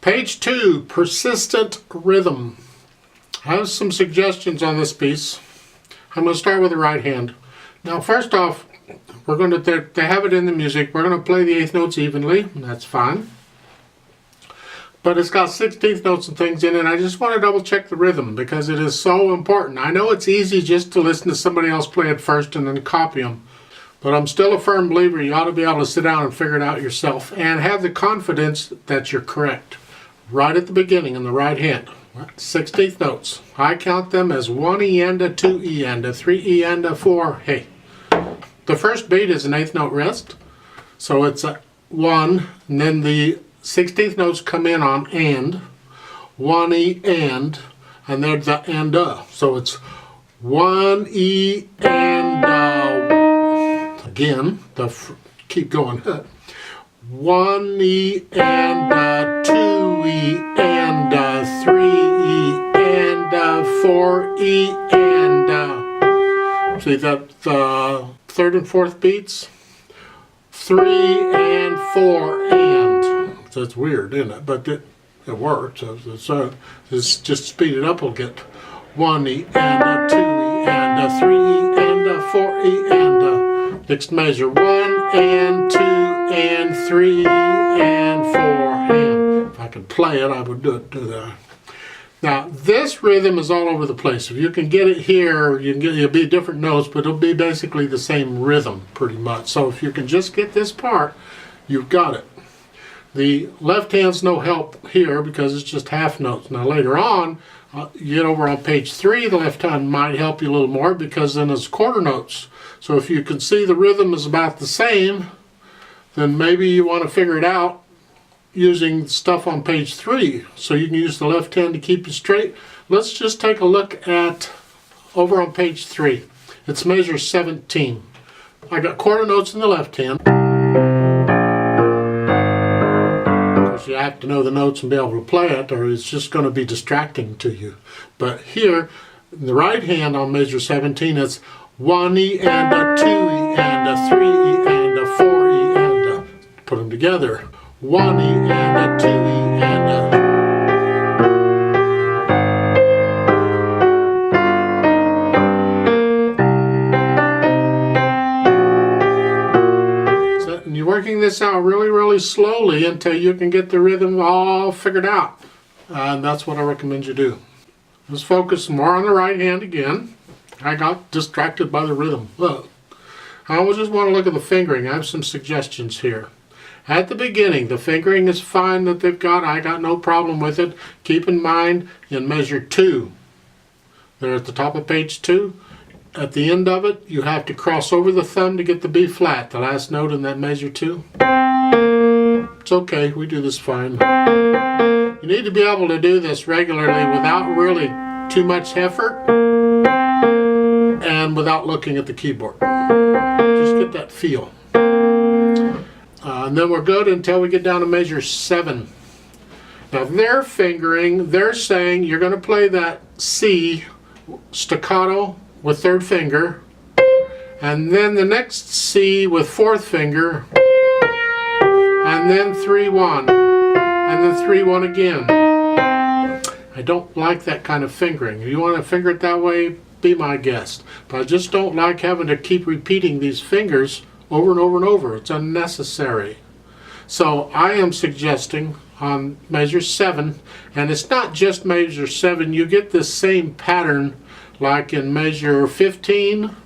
Page 2, persistent rhythm. I have some suggestions on this piece. I'm going to start with the right hand. Now first off, we're going to, they have it in the music, we're going to play the eighth notes evenly, and that's fine. But it's got 16th notes and things in it. I just want to double check the rhythm because it is so important. I know it's easy just to listen to somebody else play it first and then copy them. But I'm still a firm believer you ought to be able to sit down and figure it out yourself and have the confidence that you're correct. Right at the beginning in the right hand. 16th notes. I count them as 1 E and a 2 E and a 3 E and a 4. Hey. The first beat is an eighth note rest. So it's a 1, and then the 16th notes come in on and. 1 E and there's the and So it's 1 E and again, keep going. 1 E and 2 E and 3 E and 4 E and see that third and fourth beats? 3 and 4 and. So it's weird, isn't it? But it works. So just speed it up a little bit. 1 E and 2 E and 3 E and 4 E and next measure 1 and 2 and 3 and 4 and. If I could play it, I would do that. Now this rhythm is all over the place. If you can get it here, it'll be different notes, but it'll be basically the same rhythm pretty much. So if you can just get this part, you've got it. The left hand's no help here because it's just half notes. Now later on, you get over on page 3, the left hand might help you a little more because then it's quarter notes. So if you can see the rhythm is about the same, then maybe you want to figure it out using stuff on page 3 so you can use the left hand to keep you straight. Let's just take a look at over on page 3. It's measure 17. I got quarter notes in the left hand. Of course you have to know the notes and be able to play it or it's just going to be distracting to you. But here, in the right hand on measure 17, it's 1 E and a 2 E and a 3 E and a 4 E and a, put them together. 1 E and a 2 E and a. So, and you're working this out really, really slowly until you can get the rhythm all figured out. And that's what I recommend you do. Let's focus more on the right hand again. I got distracted by the rhythm. Look. I just want to look at the fingering. I have some suggestions here. At the beginning, the fingering is fine that they've got. I got no problem with it. Keep in mind, in measure 2, there at the top of page 2, at the end of it, you have to cross over the thumb to get the B flat, the last note in that measure 2. It's okay, we do this fine. You need to be able to do this regularly without really too much effort and without looking at the keyboard. Just get that feel. And then we're good until we get down to measure 7. Now their fingering, they're saying you're going to play that C staccato with third finger, and then the next C with fourth finger, and then 3-1, and then 3-1 again. I don't like that kind of fingering. If you want to finger it that way, be my guest. But I just don't like having to keep repeating these fingers over and over and over. It's unnecessary. So I am suggesting on measure 7, and it's not just measure 7, you get this same pattern like in measure 15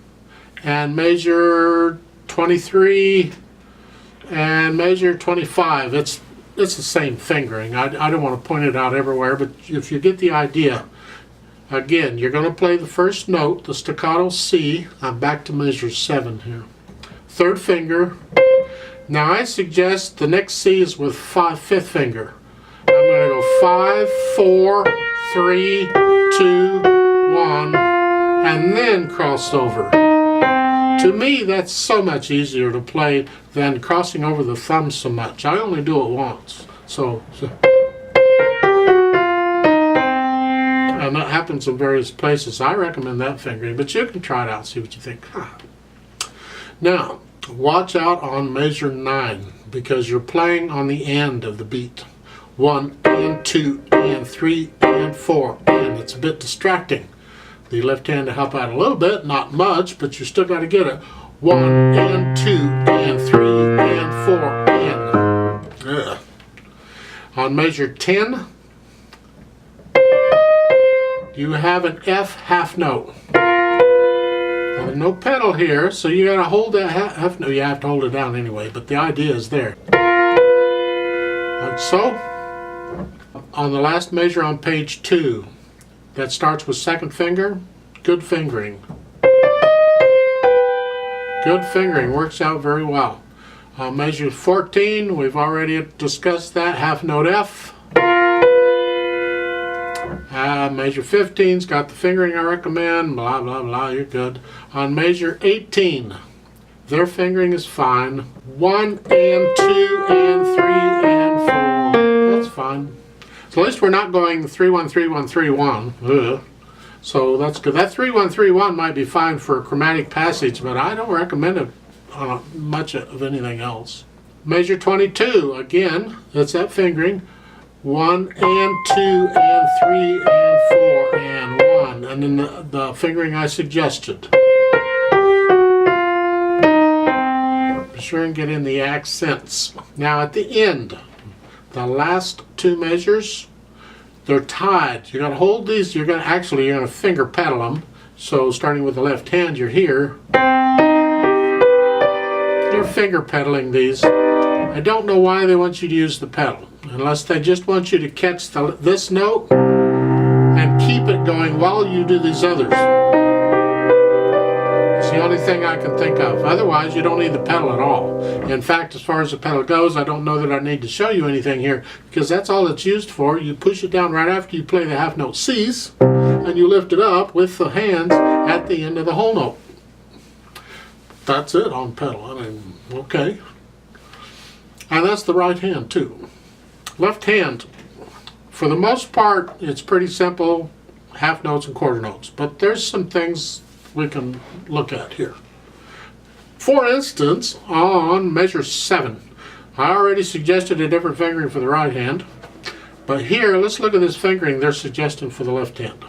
and measure 23 and measure 25. It's the same fingering. I don't want to point it out everywhere, but if you get the idea. Again, you're going to play the first note, the staccato C. I'm back to measure 7 here. Third finger. Now I suggest the next C is with fifth finger. I'm going to go 5, 4, 3, 2, 1, and then cross over. To me, that's so much easier to play than crossing over the thumb so much. I only do it once. And that happens in various places. I recommend that fingering, but you can try it out and see what you think. Now, watch out on measure 9 because you're playing on the end of the beat. 1 and 2 and 3 and 4 and. It's a bit distracting. The left hand to help out a little bit, not much, but you still got to get it. 1 and 2 and 3 and 4 and. Ugh. On measure 10, you have an F half note. Now, there's no pedal here, so you got to hold that half note. You have to hold it down anyway, but the idea is there. Like so. On the last measure on page 2, that starts with second finger, good fingering. Good fingering works out very well. Measure 14, we've already discussed that, half note F. Measure 15's got the fingering I recommend, blah, blah, blah, you're good. On measure 18, their fingering is fine. 1 and 2 and 3 and 4, that's fine. So at least we're not going 3-1, 3-1, 3-1. So that's good. That 3-1, 3-1 might be fine for a chromatic passage, but I don't recommend it on much of anything else. Measure 22, again, that's that fingering. 1 and 2 and 3 and 4 and 1. And then the fingering I suggested. Be sure and get in the accents. Now at the end, the last two measures, they're tied. You're going to hold these, you're going to finger pedal them. So starting with the left hand, you're here. You're finger pedaling these. I don't know why they want you to use the pedal, unless they just want you to catch this note and keep it going while you do these others. It's the only thing I can think of. Otherwise, you don't need the pedal at all. In fact, as far as the pedal goes, I don't know that I need to show you anything here, because that's all it's used for. You push it down right after you play the half note C's, and you lift it up with the hands at the end of the whole note. That's it on pedal. I mean, okay. And that's the right hand too. Left hand, for the most part, it's pretty simple, half notes and quarter notes. But there's some things we can look at here. For instance, on measure 7, I already suggested a different fingering for the right hand. But here, let's look at this fingering they're suggesting for the left hand.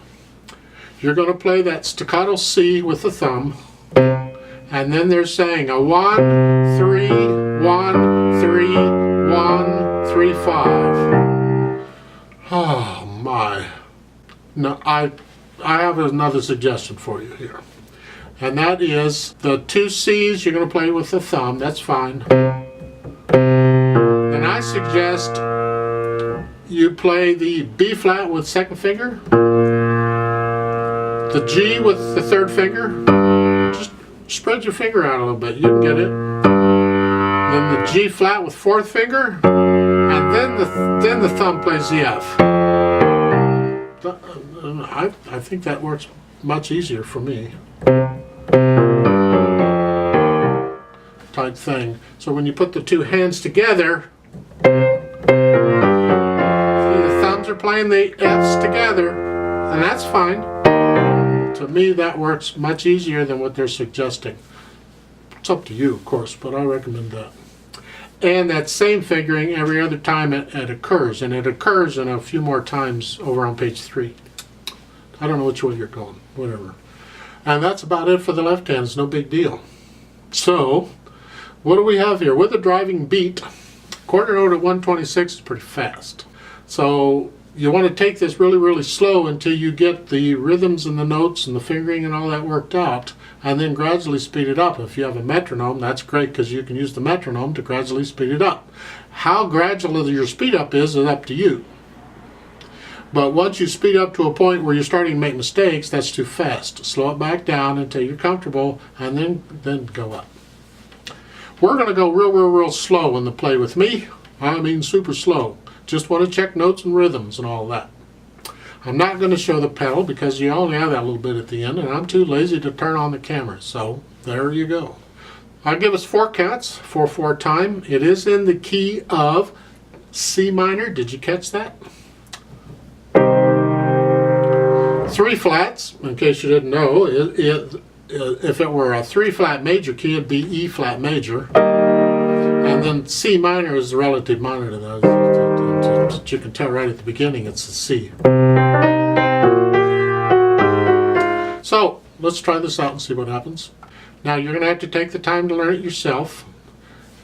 You're going to play that staccato C with the thumb. And then they're saying a 1, 3, 1, 3, 1, 3, 5. Oh my. No, I have another suggestion for you here. And that is the 2 C's you're going to play with the thumb. That's fine. And I suggest you play the B flat with second finger, the G with the third finger. Just spread your finger out a little bit. You can get it. Then the G flat with fourth finger, and then the thumb plays the F. I think that works much easier for me. Type thing. So when you put the two hands together, see, the thumbs are playing the F's together, and that's fine. To me, that works much easier than what they're suggesting. It's up to you, of course, but I recommend that. And that same fingering every other time it occurs, and it occurs in a few more times over on page 3. I don't know which way you're going, whatever. And that's about it for the left hand. It's no big deal. So, what do we have here? With a driving beat, quarter note at 126 is pretty fast. So, you want to take this really, really slow until you get the rhythms and the notes and the fingering and all that worked out, and then gradually speed it up. If you have a metronome, that's great, because you can use the metronome to gradually speed it up. How gradual your speed up is up to you. But once you speed up to a point where you're starting to make mistakes, that's too fast. Slow it back down until you're comfortable, and then go up. We're going to go real slow in the play with me. I mean super slow. Just want to check notes and rhythms and all that. I'm not going to show the pedal because you only have that little bit at the end, and I'm too lazy to turn on the camera. So there you go. I'll give us 4 counts, 4/4 time. It is in the key of C minor. Did you catch that? 3 flats, in case you didn't know. If it were a 3 flat major key, it'd be E flat major. And And then C minor is the relative minor to that. You can tell right at the beginning it's the C. So let's try this out and see what happens. Now you're going to have to take the time to learn it yourself.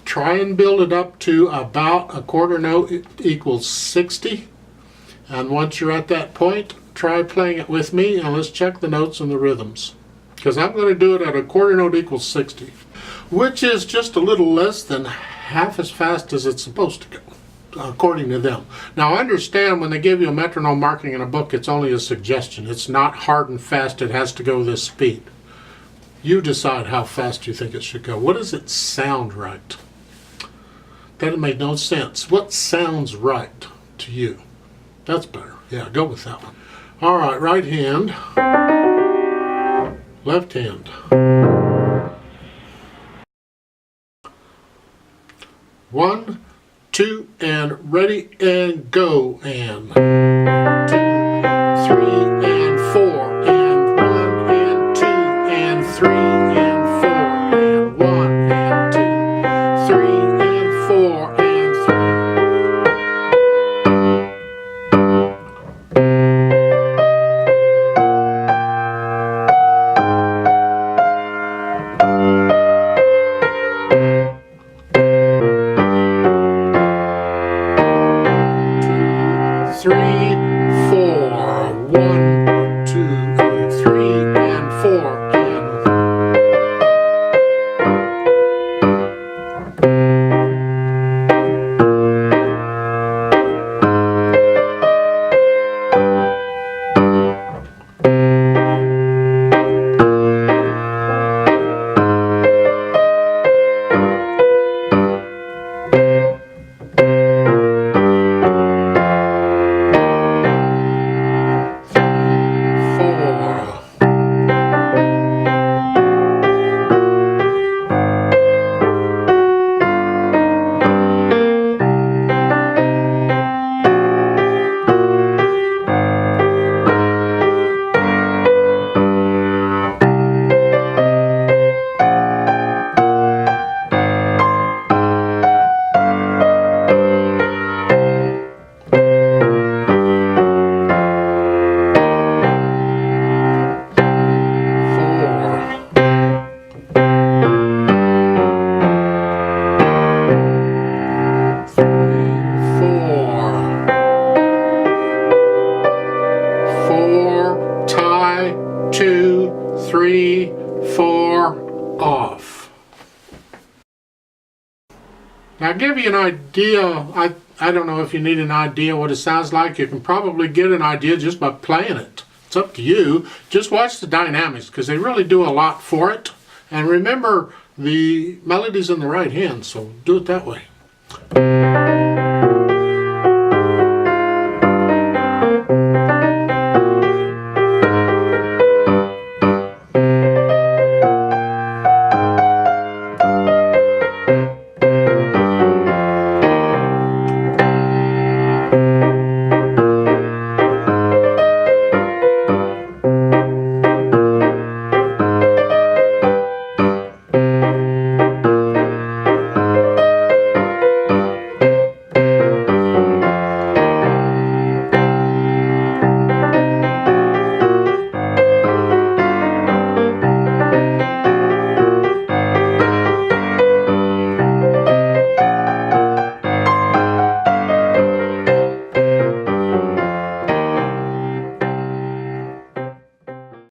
Try and build it up to about a quarter note equals 60. And once you're at that point, try playing it with me and let's check the notes and the rhythms. Because I'm going to do it at a quarter note equals 60, which is just a little less than half as fast as it's supposed to go, according to them. Now understand, when they give you a metronome marking in a book, it's only a suggestion. It's not hard and fast, it has to go this speed. You decide how fast you think it should go. What does it sound right? That made no sense. What sounds right to you? That's better. Yeah, go with that one. All right, right hand, left hand. 1, 2, and ready and go. And 2, 3, and 4, and 1, and 2, and 3, and 4, and 1, and 2, 3, and 4, and 3. Now, I'll give you an idea. I don't know if you need an idea what it sounds like. You can probably get an idea just by playing it. It's up to you. Just watch the dynamics because they really do a lot for it. And remember, the melody's in the right hand, so do it that way.